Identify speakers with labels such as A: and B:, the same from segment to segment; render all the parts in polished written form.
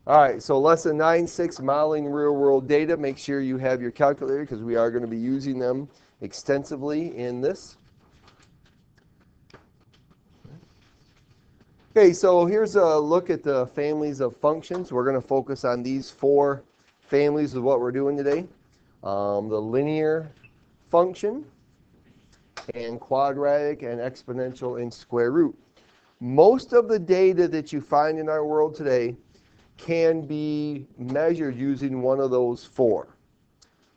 A: All right, so lesson 9.6, modeling real-world data. Make sure you have your calculator because we are going to be using them extensively in this. Okay, so here's a look at the families of functions. We're going to focus on these four families of what we're doing today. The linear function, and quadratic, and exponential, and square root. Most of the data that you find in our world today can be measured using one of those four.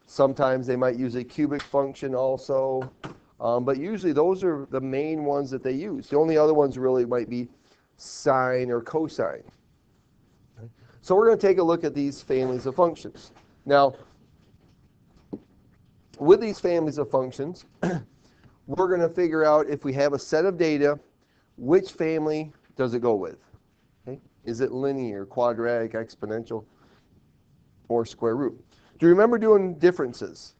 A: Sometimes they might use a cubic function also, but usually those are the main ones that they use. The only other ones really might be sine or cosine. So we're going to take a look at these families of functions. Now, with these families of functions, we're going to figure out if we have a set of data, which family does it go with? Okay? Is it linear, quadratic, exponential, or square root? Do you remember doing differences?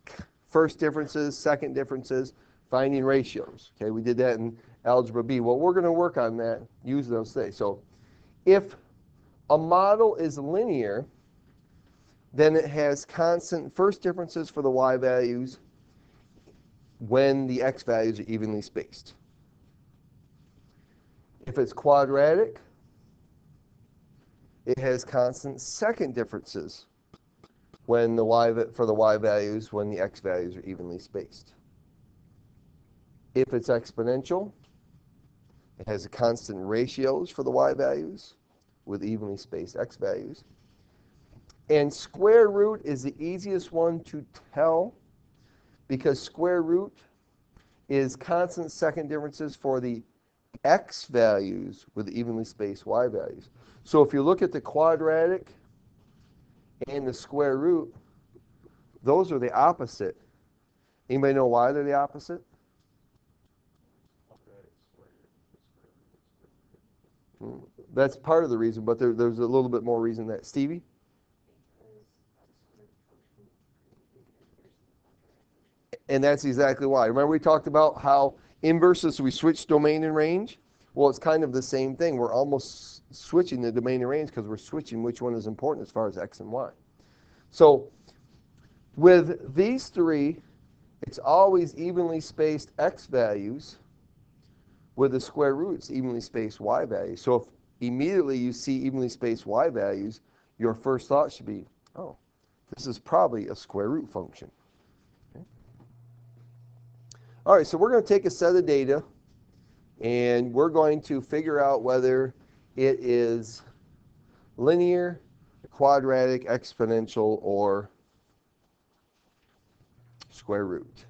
A: First differences, second differences, finding ratios. Okay, we did that in Algebra B. Well, we're going to work on that, use those today. So if a model is linear, then it has constant first differences for the y values when the x values are evenly spaced. If it's quadratic, it has constant second differences when the for the y values when the x values are evenly spaced. If it's exponential, it has a constant ratios for the y values with evenly spaced x values. And square root is the easiest one to tell because square root is constant second differences for the x values with evenly spaced y values. So if you look at the quadratic and the square root, those are the opposite. Anybody know why they're the opposite? That's part of the reason, but there's a little bit more reason that. Stevie? And that's exactly why. Remember we talked about how inverses, we switch domain and range? Well, it's kind of the same thing. We're almost switching the domain and range because we're switching which one is important as far as x and y. So with these three, it's always evenly spaced x values. With the square roots, evenly spaced y values. So if immediately you see evenly spaced y values, your first thought should be, oh, this is probably a square root function. Okay. All right, so we're going to take a set of data, and we're going to figure out whether it is linear, quadratic, exponential, or square root.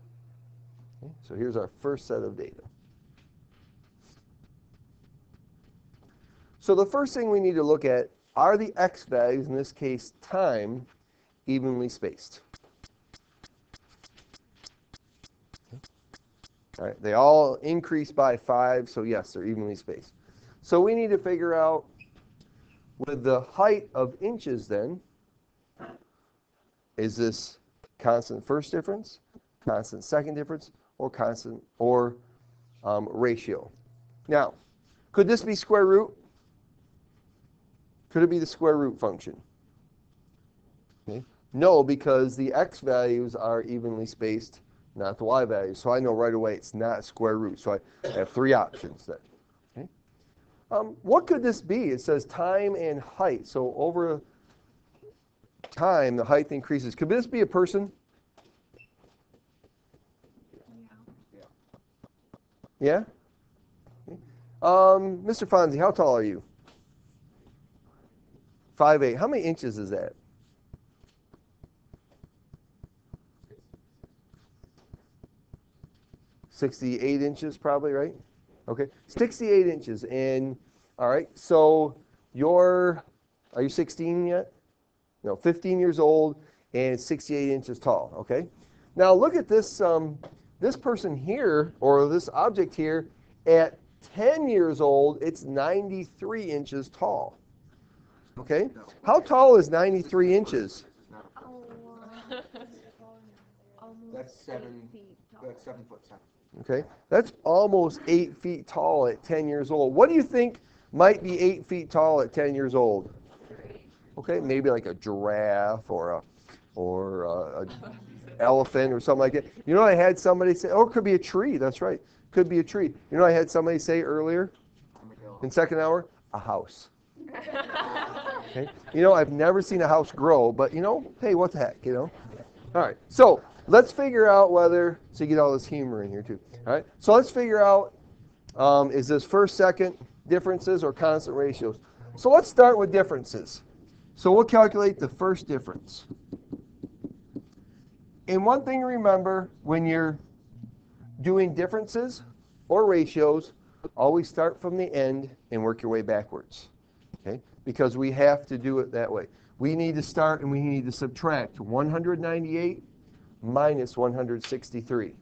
A: Okay, so here's our first set of data. So the first thing we need to look at are the x values, in this case time, evenly spaced. All right, they all increase by 5, so yes, they're evenly spaced. So we need to figure out with the height of inches then, is this constant first difference, constant second difference, or constant or ratio? Now, could this be square root? Could it be the square root function? Okay. No, because the x values are evenly spaced, not the y values. So I know right away it's not square root. So I have three options then. Okay. What could this be? It says time and height. So over time, the height increases. Could this be a person? Yeah? Okay. Mr. Fonzie, how tall are you? 5'8". How many inches is that? 68 inches probably, right? Okay, 68 inches. And, all right, so are you 16 yet? No, 15 years old and 68 inches tall, okay? Now look at this, this person here, or this object here, at 10 years old, it's 93 inches tall. Okay? How tall is 93 inches?
B: That's 7 foot 7.
A: Okay? That's almost 8 feet tall at 10 years old. What do you think might be 8 feet tall at 10 years old? Okay, maybe like a giraffe or a elephant or something like that. You know, I had somebody say, oh, it could be a tree. That's right, could be a tree. You know, I had somebody say earlier in second hour, a house. Okay, you know, I've never seen a house grow, but you know, hey, what the heck, you know? All right, so let's figure out whether, so you get all this humor in here too. All right, so let's figure out, is this first, second differences or constant ratios? So let's start with differences. So we'll calculate the first difference. And one thing to remember when you're doing differences or ratios, always start from the end and work your way backwards. Okay? Because we have to do it that way. We need to start and we need to subtract 198 minus 163.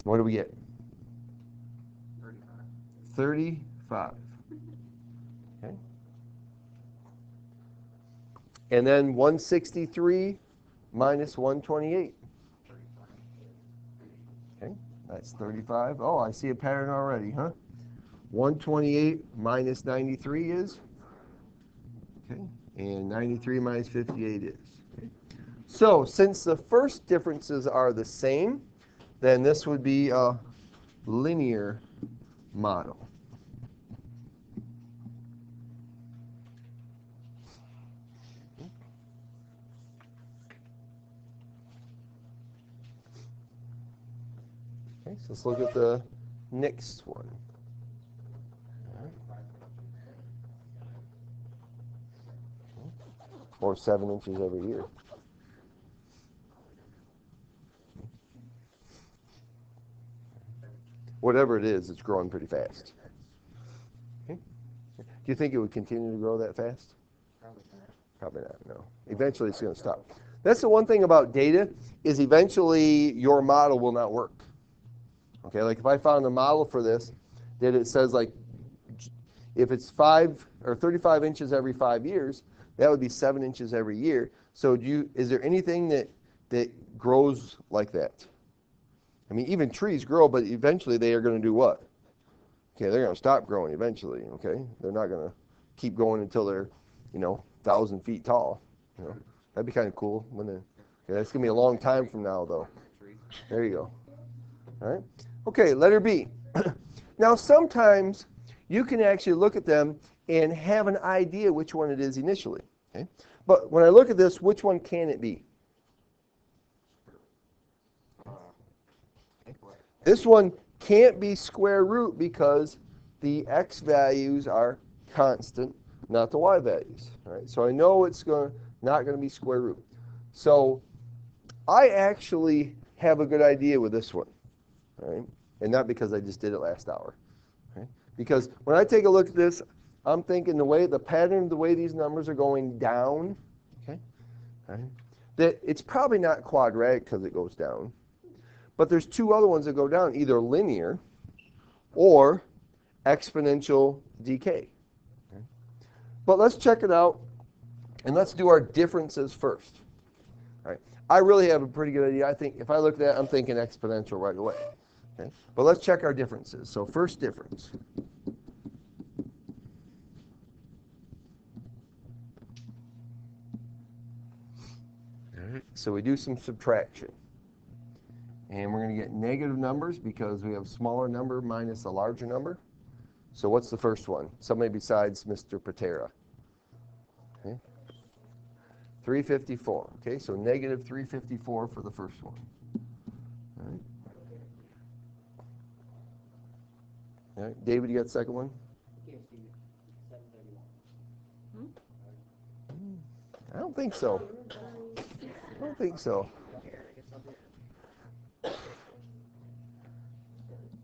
A: What do we get? 35. Okay? And then 163 minus 128. Okay, that's 35. Oh, I see a pattern already, huh? 128 minus 93 is? Okay, and 93 minus 58 is. Okay. So, since the first differences are the same, then this would be a linear model. Okay, so let's look at the next one. Or 7 inches every year. Whatever it is, it's growing pretty fast. Okay. Do you think it would continue to grow that fast? Probably not, no. Eventually it's going to stop. That's the one thing about data, is eventually your model will not work. Okay, like if I found a model for this, that it says like, if it's 5 or 35 inches every 5 years, that would be 7 inches every year. So is there anything that grows like that? I mean, even trees grow, but eventually they are going to do what? Okay, they're going to stop growing eventually, okay? They're not going to keep going until they're, 1,000 feet tall. That'd be kind of cool, wouldn't it? Okay, that's going to be a long time from now, though. There you go. All right. Okay, letter B. Now, sometimes you can actually look at them and have an idea which one it is initially. Okay? But when I look at this, which one can it be? This one can't be square root because the x values are constant, not the y values. All right? So I know it's not going to be square root. So I actually have a good idea with this one. All right? And not because I just did it last hour. Okay? Because when I take a look at this, I'm thinking the pattern, the way these numbers are going down, okay, all right, that it's probably not quadratic because it goes down. But there's two other ones that go down, either linear or exponential decay. Okay? But let's check it out, and let's do our differences first. All right. I really have a pretty good idea. I think if I look at that, I'm thinking exponential right away. Okay? But let's check our differences. So first difference. All right. So we do some subtraction. And we're going to get negative numbers because we have a smaller number minus a larger number. So what's the first one? Somebody besides Mr. Patera. Okay. 354. Okay, so negative 354 for the first one. All right. All right. David, you got the second one? I don't think so. I don't think so.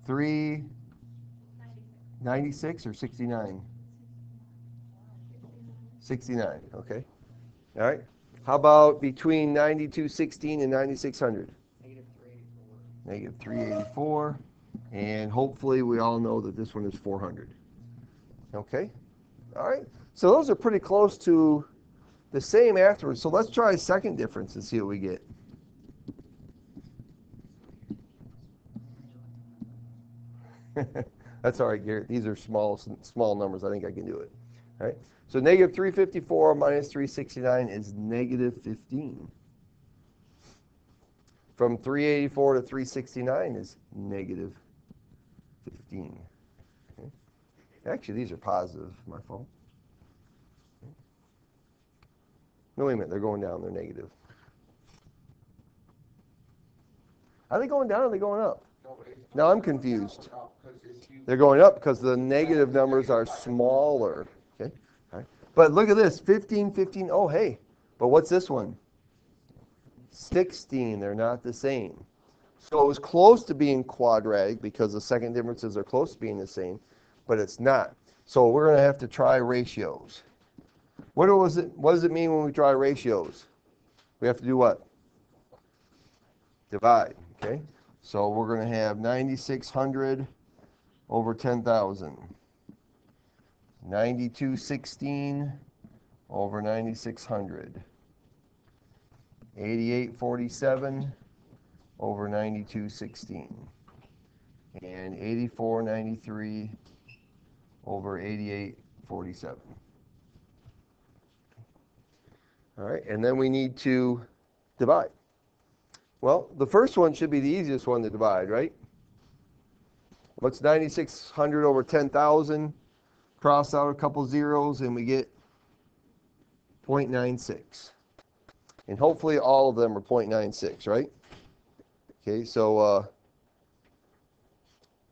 A: 396 or 69? 69, okay. All right. How about between 9216 and 9600? Negative 384. And hopefully we all know that this one is 400. Okay? All right. So those are pretty close to the same afterwards. So let's try a second difference and see what we get. That's all right, Garrett. These are small numbers. I think I can do it. Right? So negative 354 minus 369 is negative 15. From 384 to 369 is negative 15. Okay. Actually, these are positive. My fault. No, wait a minute. They're going down. They're negative. Are they going down or are they going up? Now I'm confused. They're going up because the negative numbers are smaller. Okay. All right. But look at this. 15, 15. Oh, hey. But what's this one? 16. They're not the same. So it was close to being quadratic because the second differences are close to being the same, but it's not. So we're going to have to try ratios. What does it mean when we try ratios? We have to do what? Divide, okay? So we're going to have 9,600 over 10,000. 9216 over 9,600. 8847 over 9216. And 8493 over 8847. All right, and then we need to divide. Well, the first one should be the easiest one to divide, right? What's 9,600 over 10,000? Cross out a couple zeros and we get 0.96. And hopefully all of them are 0.96, right? Okay, so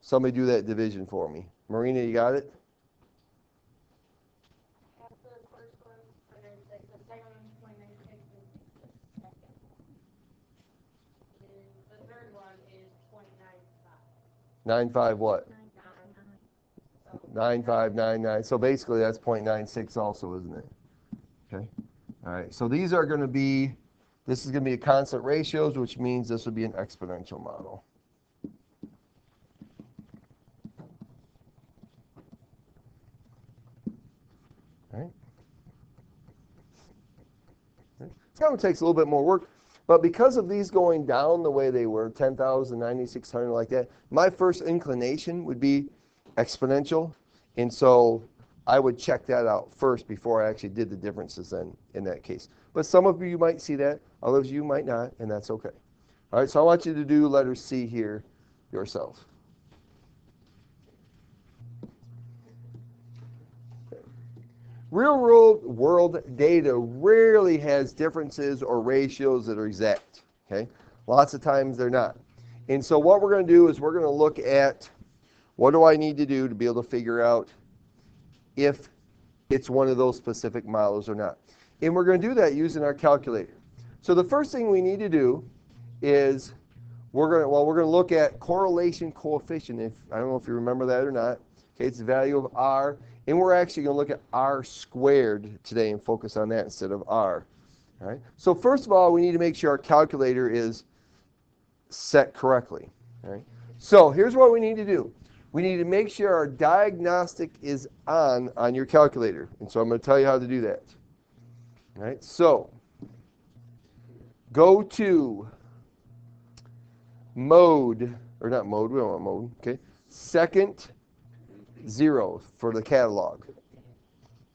A: somebody do that division for me. Marina, you got it?
C: After the first one, and then the second one, 0.96 is the second. And the third one is 0.95.
A: 95 what? 9599. So basically that's 0.96 also, isn't it? Okay. All right. So these are going to be, this is going to be a constant ratios, which means this would be an exponential model. All right. It's going to take a little bit more work, but because of these going down the way they were, 10,000, 9,600, like that, my first inclination would be exponential, and so I would check that out first before I actually did the differences then in that case. But some of you might see that, others of you might not, and that's okay. All right, so I want you to do letter C here yourself. Real world data rarely has differences or ratios that are exact. Okay, lots of times they're not. And so what we're going to do is we're going to look at what do I need to do to be able to figure out if it's one of those specific models or not. And we're going to do that using our calculator. So the first thing we need to do is we're going to look at correlation coefficient. I don't know if you remember that or not. Okay, it's the value of R. And we're actually going to look at R squared today and focus on that instead of R. All right. So first of all, we need to make sure our calculator is set correctly. All right. So here's what we need to do. We need to make sure our diagnostic is on your calculator. And so I'm going to tell you how to do that. All right. So go to mode, or not mode, we don't want mode. Okay. Second 0 for the catalog.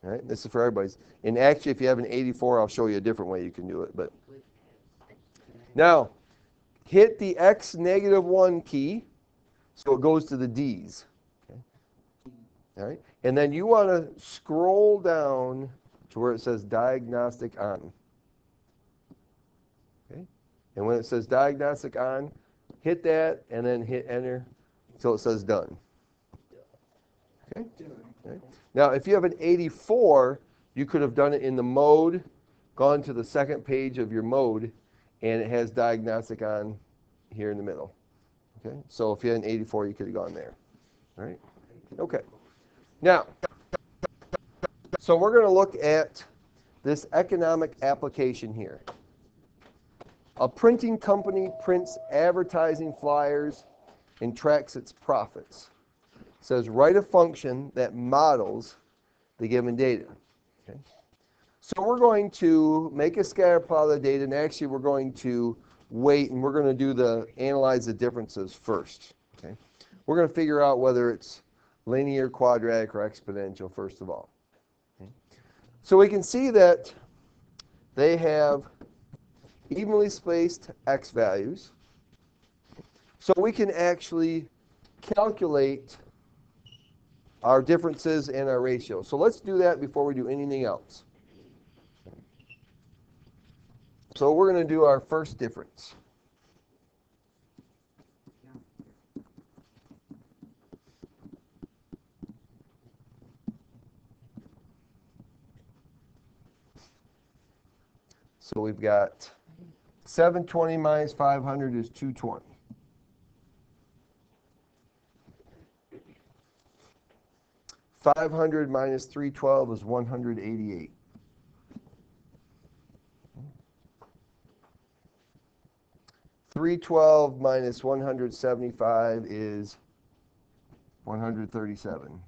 A: All right, this is for everybody's. And actually, if you have an 84, I'll show you a different way you can do it. But now, hit the X-1 key, so it goes to the D's. Okay. All right, and then you want to scroll down to where it says diagnostic on. Okay, and when it says diagnostic on, hit that, and then hit enter until it says done. Okay. Okay. Now, if you have an 84, you could have done it in the mode, gone to the second page of your mode, and it has diagnostic on here in the middle. Okay. So if you had an 84, you could have gone there. All right. Okay. Now, so we're going to look at this economic application here. A printing company prints advertising flyers and tracks its profits. Says write a function that models the given data. Okay. So we're going to make a scatter plot of the data, and actually we're going to wait, and we're going to do the analyze the differences first. Okay. We're going to figure out whether it's linear, quadratic, or exponential first of all. Okay. So we can see that they have evenly spaced x values. So we can actually calculate our differences and our ratios. So let's do that before we do anything else. So we're going to do our first difference. So we've got 720 minus 500 is 220. 500 minus 312 is 188. 312 minus 175 is 137.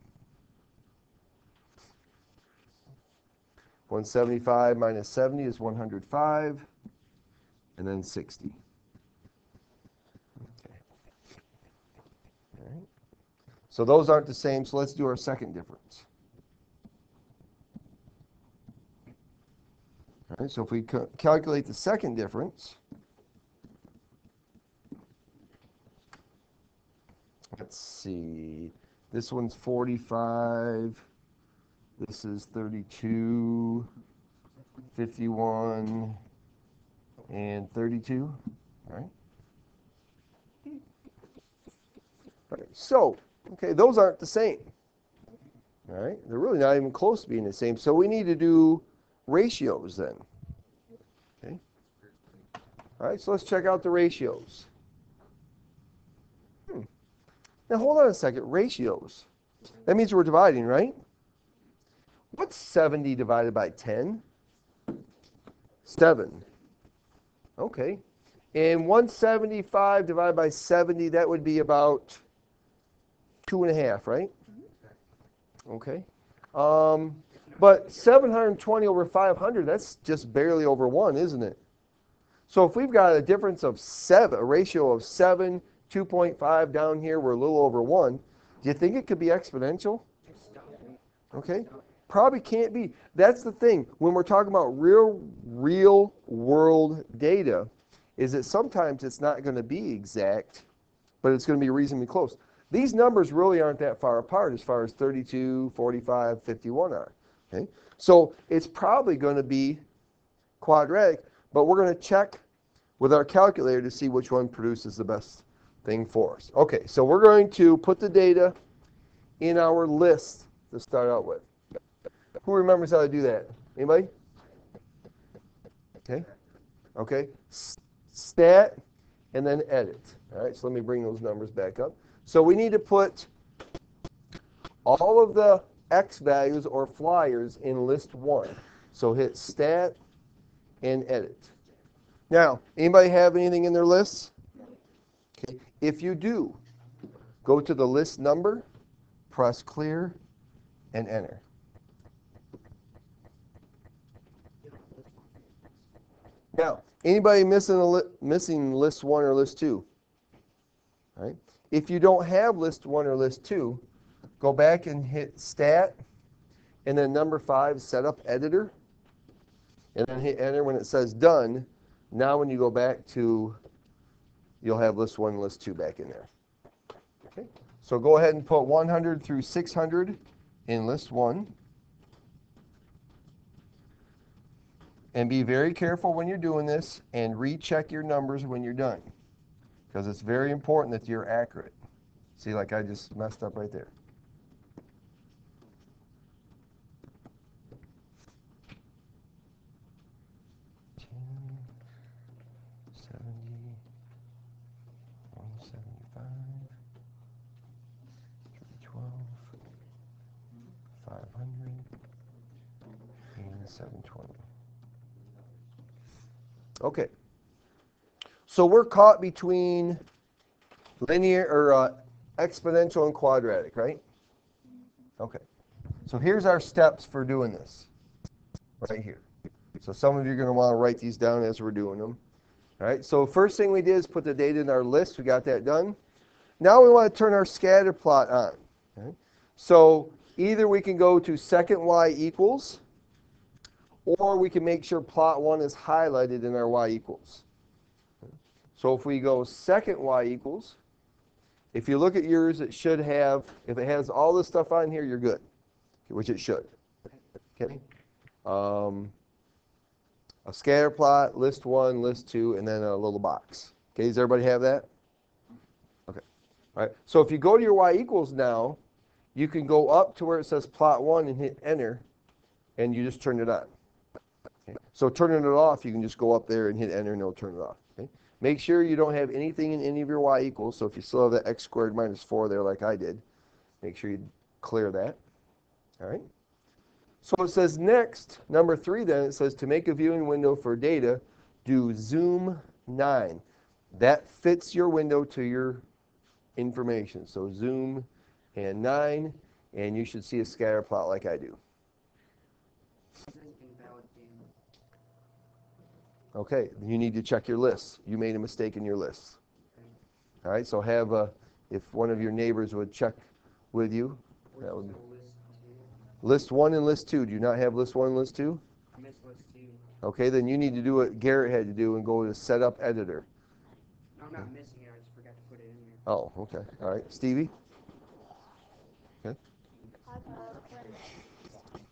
A: 175 minus 70 is 105, and then 60. Okay. All right. So those aren't the same, so let's do our second difference. All right, so if we calculate the second difference, let's see, this one's 45, this is 32, 51, and 32, all right? All right, so, okay, those aren't the same, all right? They're really not even close to being the same, so we need to do ratios then, okay? All right, so let's check out the ratios. Now, hold on a second. Ratios. That means we're dividing, right? What's 70 divided by 10? 7. Okay. And 175 divided by 70, that would be about 2.5, right? Okay. But 720 over 500, that's just barely over 1, isn't it? So if we've got a difference of 7, a ratio of 7, 2.5 down here, we're a little over 1. Do you think it could be exponential? Okay. Probably can't be. That's the thing. When we're talking about real world data, is that sometimes it's not going to be exact, but it's going to be reasonably close. These numbers really aren't that far apart as far as 32, 45, 51 are. Okay. So it's probably going to be quadratic, but we're going to check with our calculator to see which one produces the best thing for us. Okay, so we're going to put the data in our list to start out with. Who remembers how to do that? Anybody? Okay. Okay. Stat and then edit. All right, so let me bring those numbers back up. So we need to put all of the X values or flyers in list 1. So hit stat and edit. Now, anybody have anything in their lists? Okay. If you do, go to the list number, press clear, and enter. Now, anybody missing list 1 or list 2? All right. If you don't have list 1 or list 2, go back and hit stat, and then number 5, setup editor, and then hit enter when it says done. Now when you go back to, you'll have list 1 and list 2 back in there. Okay. So go ahead and put 100 through 600 in list 1. And be very careful when you're doing this and recheck your numbers when you're done, because it's very important that you're accurate. See, like I just messed up right there. And 720. Okay. So we're caught between linear or exponential and quadratic, right? Okay. So here's our steps for doing this. Right here. So some of you are going to want to write these down as we're doing them. All right. So first thing we did is put the data in our list. We got that done. Now we want to turn our scatter plot on. Okay. So either we can go to second y equals, or we can make sure plot 1 is highlighted in our y equals. So if we go second y equals, if you look at yours, it should have, if it has all this stuff on here, you're good, which it should. Okay. A scatter plot, list 1, list 2, and then a little box. Okay, does everybody have that? Okay. All right. So if you go to your y equals now, you can go up to where it says plot 1 and hit enter, and you just turn it on. Okay. So turning it off, you can just go up there and hit enter, and it'll turn it off. Okay. Make sure you don't have anything in any of your y equals. So if you still have that x squared minus 4 there like I did, make sure you clear that. All right. So it says next, number 3 then, it says to make a viewing window for data, do zoom 9. That fits your window to your information. So zoom and 9, and you should see a scatter plot like I do. Okay, you need to check your lists. You made a mistake in your lists. All right, so have if one of your neighbors would check with you, that would be. List 1 and list 2. Do you not have list 1 and list 2?
B: I missed list 2.
A: Okay, then you need to do what Garrett had to do and go to Setup Editor.
B: No, I'm not missing it. I just forgot to put it in there.
A: Oh, okay. All right. Stevie? Okay.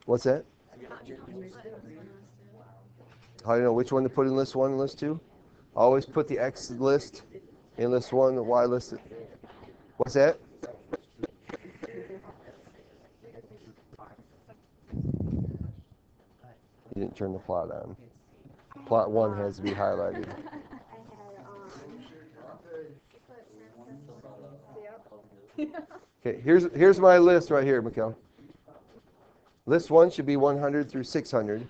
A: What's that? How do you know which one to put in list 1 and list 2? Always put the X list in list 1, the Y list. What's that? You didn't turn the plot on. Plot 1 has to be highlighted. Okay, here's my list right here, Mikkel. List 1 should be 100 through 600.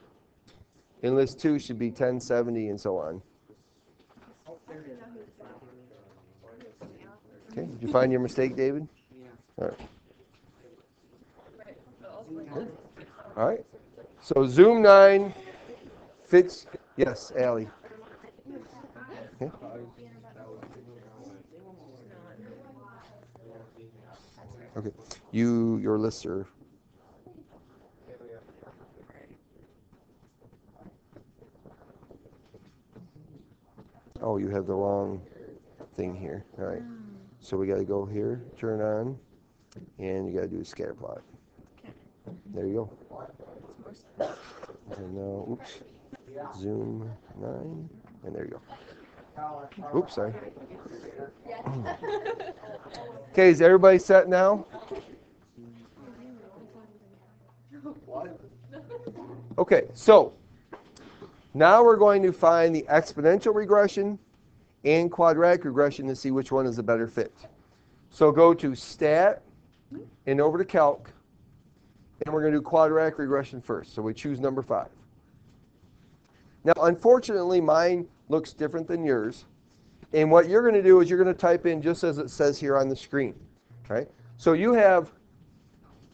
A: And list 2 should be 1070 and so on. Okay, did you find your mistake, David?
B: Yeah.
A: All right. Okay. All right. So zoom 9 fits, yes, Allie. Okay. Okay. Your lists are. Oh, you have the wrong thing here. All right. So we got to go here, turn on, and you got to do a scatter plot. There you go. And now, oops, zoom 9, and there you go. Oops, sorry. Okay, is everybody set now? Okay, so now we're going to find the exponential regression and quadratic regression to see which one is a better fit. So go to Stat and over to Calc, and we're going to do quadratic regression first. So we choose number 5. Now, unfortunately, mine looks different than yours. And what you're going to do is you're going to type in just as it says here on the screen. Right? So you have,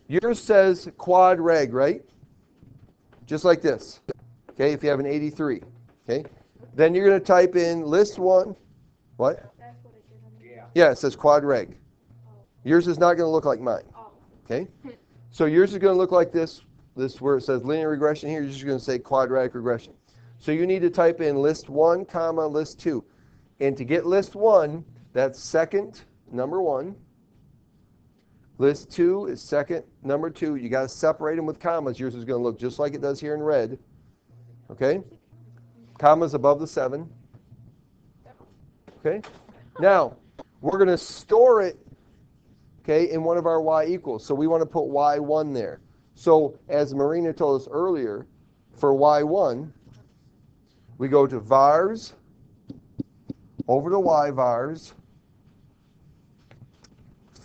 A: yours says quad reg, right? Just like this. Okay, if you have an 83. Okay? Then you're going to type in list 1. What? Yeah, it says quad reg. Yours is not going to look like mine. Okay? So yours is going to look like this. This where it says linear regression here, you're just going to say quadratic regression. So you need to type in list 1, comma, list 2. And to get list 1, that's second, number 1. List 2 is second, number 2. You got to separate them with commas. Yours is going to look just like it does here in red. Okay? Commas above the 7. Okay? Now, we're going to store it, okay, in one of our y equals. So we want to put y1 there. So as Marina told us earlier, for y1, we go to vars, over to y vars,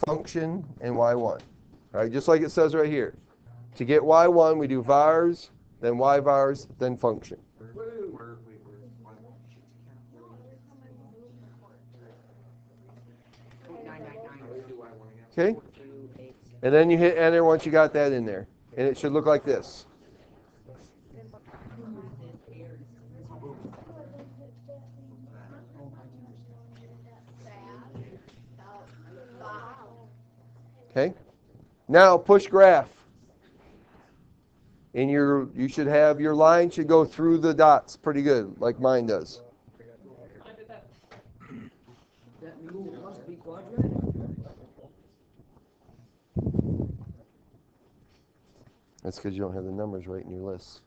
A: function, and y1. All right, just like it says right here. To get y1, we do vars, then y vars, then function. Okay? And then you hit enter once you got that in there. And it should look like this. Okay? Now push graph. In you should have your line should go through the dots pretty good, like mine does.
B: That means it must be quadratic.
A: That's because you don't have the numbers right in your list.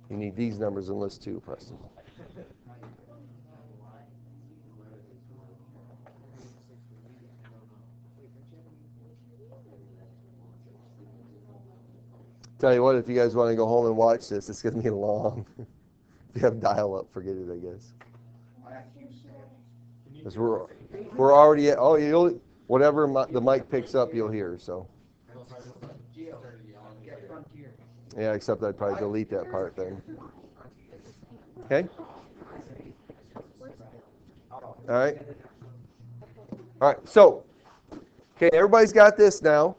A: You need these numbers in list too, Preston. Tell you what, if you guys want to go home and watch this, it's going to be long. If you have dial-up, forget it, I guess. Because we're already at, oh, whatever the mic picks up, you'll hear, so. Yeah, except I'd probably delete that part then. Okay? All right. All right, so, okay, everybody's got this now.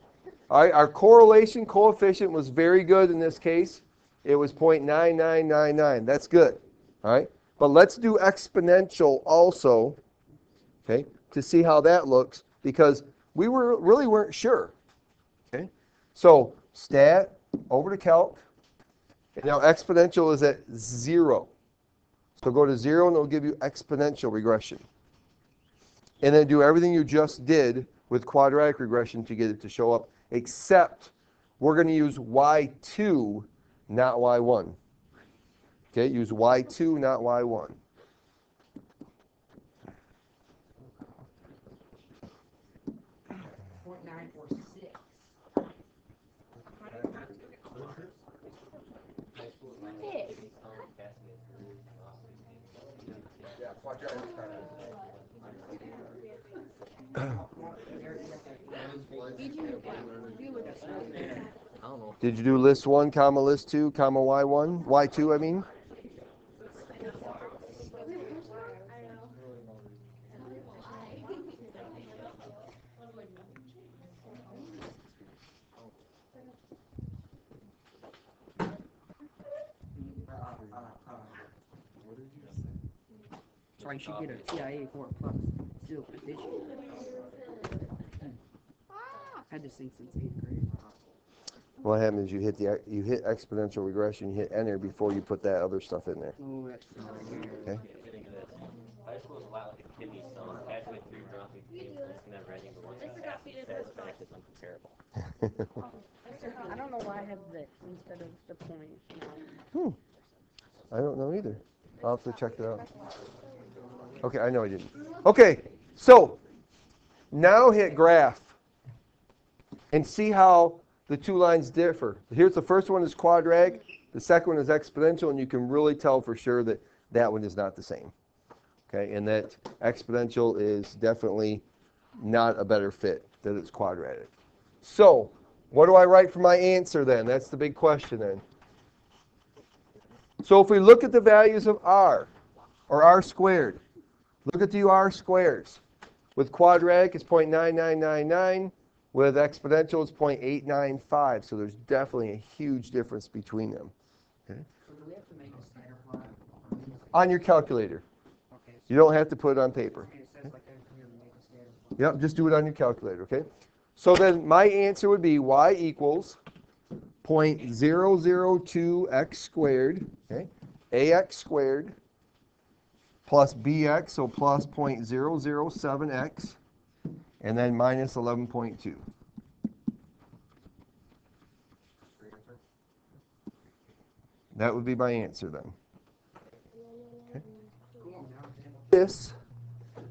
A: All right, our correlation coefficient was very good in this case. It was 0.9999. That's good. All right, but let's do exponential also, okay, to see how that looks, because we really weren't sure. Okay, so stat over to calc, and now exponential is at 0. So go to 0 and it'll give you exponential regression. And then do everything you just did with quadratic regression to get it to show up, except we're going to use y2, not y1. Okay, use y2, not y1. Did you do list 1, comma list 2, comma y1? Y2, I mean?
B: So I should get a TIA for a plus still addition. Had this thing since 8th grade.
A: What happens is you hit exponential regression, you hit enter before you put that other stuff in there.
B: Oh, that's
A: Okay?
D: High school is a lot like a kidney stone. Halfway through, you're not thinking it's never ending, but once it's half, it's back, it's uncomparable.
E: I don't know why I have this instead of the point.
A: I don't know either. I'll have to check that out. Okay, I know I didn't. Okay, so now hit graph and see how the two lines differ. Here's the first one is quadratic, the second one is exponential, and you can really tell for sure that that one is not the same. Okay, and that exponential is definitely not a better fit, that it's quadratic. So, what do I write for my answer then? That's the big question then. So if we look at the values of r, or r squared, look at the r squares. With quadratic, it's 0.9999. With exponential, it's 0.895. So there's definitely a huge difference between them. Okay?
B: So do we have to make a scatter plot?
A: On your calculator.
B: Okay.
A: You don't have to put it on paper.
B: It says like that here to make a scatter plot.
A: Yep, just do it on your calculator, okay? So then my answer would be y equals 0.002x squared, okay? Ax squared plus bx, so plus 0.007x, and then minus 11.2. That would be my answer then. Okay. This,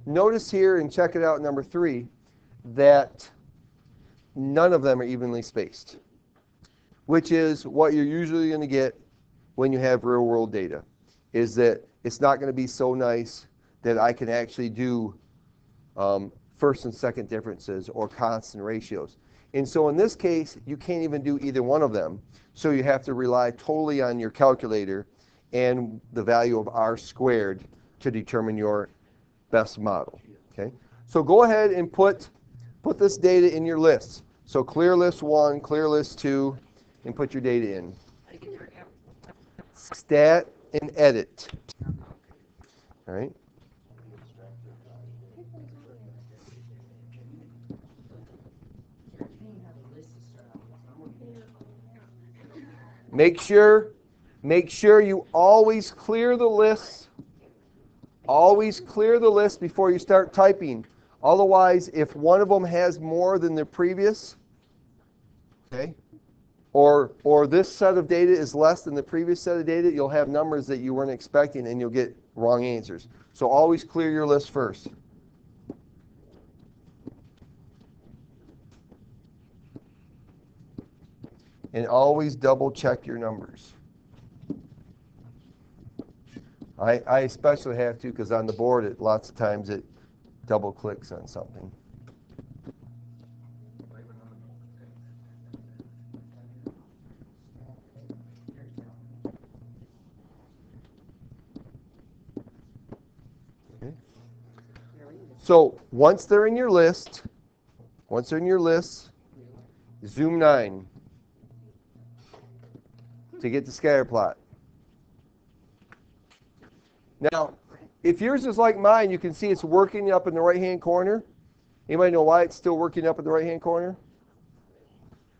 A: notice here, and check it out, number 3, that none of them are evenly spaced, which is what you're usually going to get when you have real world data, is that it's not going to be so nice that I can actually do first and second differences or constant ratios. And so in this case, you can't even do either one of them. So you have to rely totally on your calculator and the value of r squared to determine your best model. Okay? So go ahead and put this data in your lists. So clear list 1, clear list 2, and put your data in. Stat and edit. All right? Make sure you always clear the lists. Always clear the list before you start typing. Otherwise, if one of them has more than the previous, okay, or this set of data is less than the previous set of data, you'll have numbers that you weren't expecting and you'll get wrong answers. So always clear your list first. And always double check your numbers. I especially have to because on the board, lots of times it double clicks on something. Okay. So once they're in your list, zoom 9 to get the scatter plot. Now, if yours is like mine, you can see it's working up in the right-hand corner. Anybody know why it's still working up in the right-hand corner?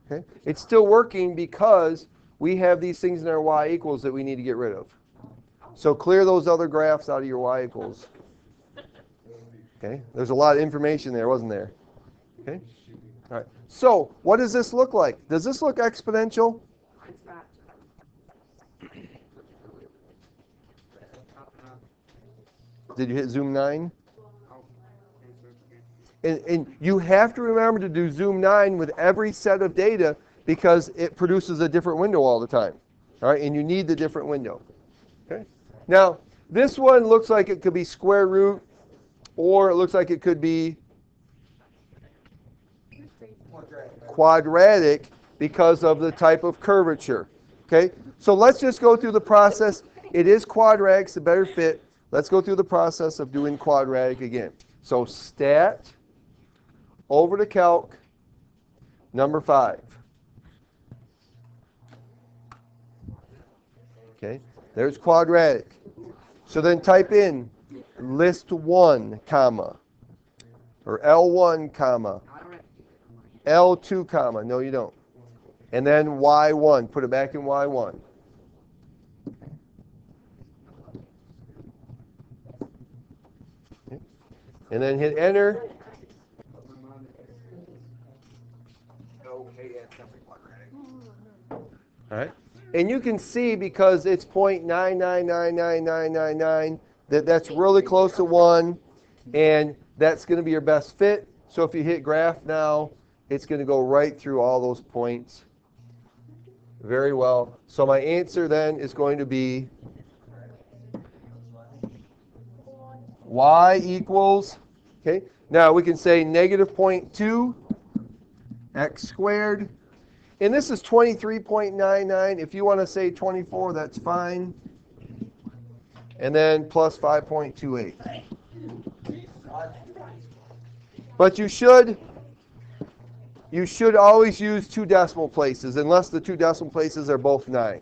A: Okay. It's still working because we have these things in our y equals that we need to get rid of. So clear those other graphs out of your y equals. Okay. There's a lot of information there, wasn't there? Okay. All right. So what does this look like? Does this look exponential?
B: It's fat.
A: Did you hit zoom 9? And you have to remember to do zoom 9 with every set of data because it produces a different window all the time. All right, and you need the different window. Okay. Now, this one looks like it could be square root, or it looks like it could be quadratic because of the type of curvature. Okay. So let's just go through the process. It is quadratic, it's a better fit. Let's go through the process of doing quadratic again. So stat over to calc number 5. Okay, there's quadratic. So then type in list 1, comma, or L1, comma, L2, comma. No, you don't. And then Y1. Put it back in Y1. And then hit enter. All right. And you can see because it's 0.9999999 that that's really close to 1, and that's going to be your best fit. So if you hit graph now, it's going to go right through all those points. Very well. So my answer then is going to be y equals, okay, now we can say negative 0.2 x squared. And this is 23.99. If you want to say 24, that's fine. And then plus 5.28. But you should always use 2 decimal places unless the 2 decimal places are both 9s.